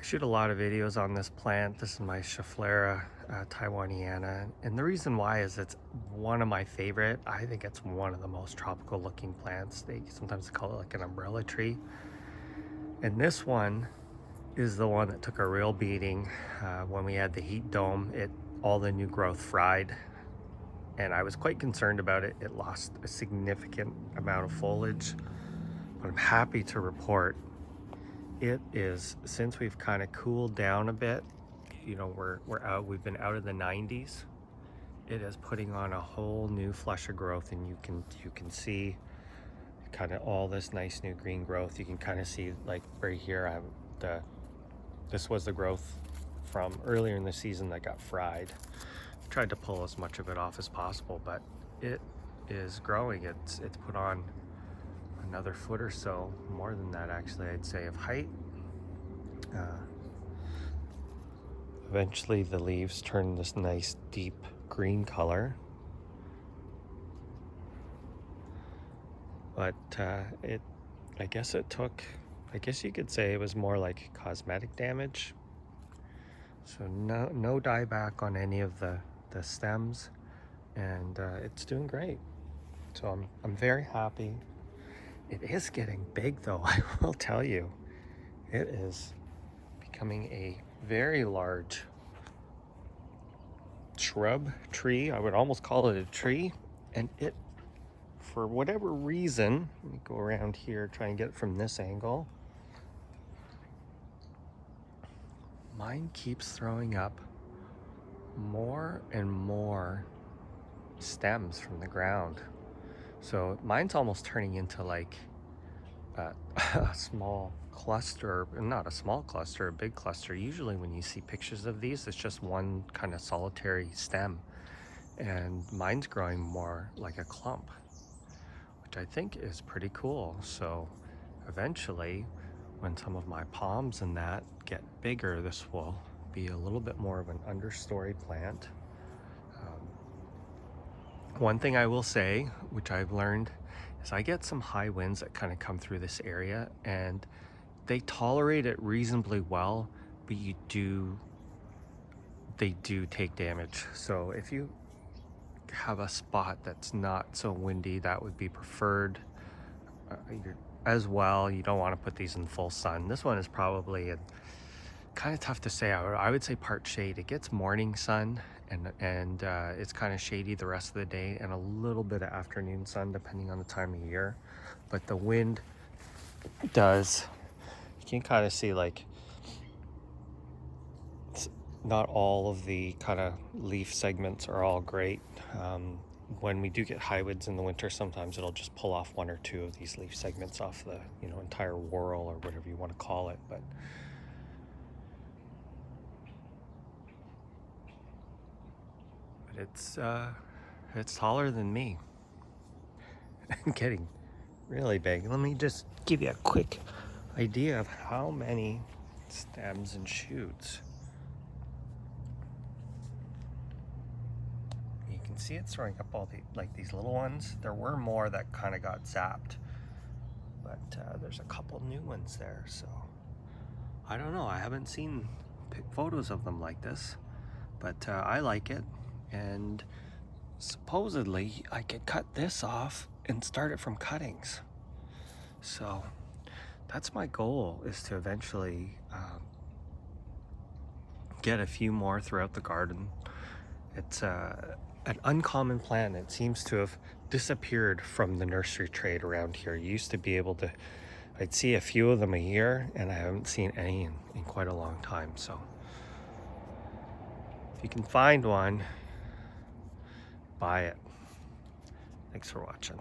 shoot a lot of videos on this plant. This is my Schefflera taiwaniana, and the reason why is it's one of my favorite. I think it's one of the most tropical looking plants. They sometimes call it like an umbrella tree, and this one is the one that took a real beating when we had the heat dome. All the new growth fried, and I was quite concerned about it. It lost a significant amount of foliage, but I'm happy to report it is, since we've kind of cooled down a bit, we've been out of the 90s. It is putting on a whole new flush of growth, and you can see kind of all this nice new green growth. You can kind of see, like right here, this was the growth from earlier in the season that got fried. Tried to pull as much of it off as possible, but it is growing. It's put on another foot or so, more than that actually, I'd say, of height. Eventually the leaves turn this nice deep green color, but I guess you could say it was more like cosmetic damage. So no dieback on any of the stems, and it's doing great. So I'm very happy. It is getting big though, I will tell you. It is becoming a very large shrub tree. I would almost call it a tree. And it, for whatever reason, let me go around here, try and get it from this angle. Mine keeps throwing up more and more stems from the ground. So mine's almost turning into like a small cluster, not a small cluster, a big cluster. Usually when you see pictures of these, it's just one kind of solitary stem, and mine's growing more like a clump, which I think is pretty cool. So eventually, when some of my palms and that get bigger, this will be a little bit more of an understory plant. One thing I will say, which I've learned, is I get some high winds that kind of come through this area, and they tolerate it reasonably well, but they do take damage. So if you have a spot that's not so windy, that would be preferred. As well, you don't want to put these in full sun. This one is probably kind of tough to say. I would say part shade. It gets morning sun, and it's kind of shady the rest of the day, and a little bit of afternoon sun depending on the time of year. But the wind does, you can kind of see, like, not all of the kind of leaf segments are all great. When we do get high winds in the winter, sometimes it'll just pull off one or two of these leaf segments off the entire whorl, or whatever you want to call it. But it's taller than me and getting really big. Let me just give you a quick idea of how many stems and shoots. You can see it's throwing up all these little ones. There were more that kind of got zapped, but there's a couple new ones there. So I don't know, I haven't seen photos of them like this, but I like it. And supposedly I could cut this off and start it from cuttings. So that's my goal, is to eventually get a few more throughout the garden. It's an uncommon plant. It seems to have disappeared from the nursery trade around here. You used to be able to, I'd see a few of them a year, and I haven't seen any in quite a long time. So if you can find one, buy it. Thanks for watching.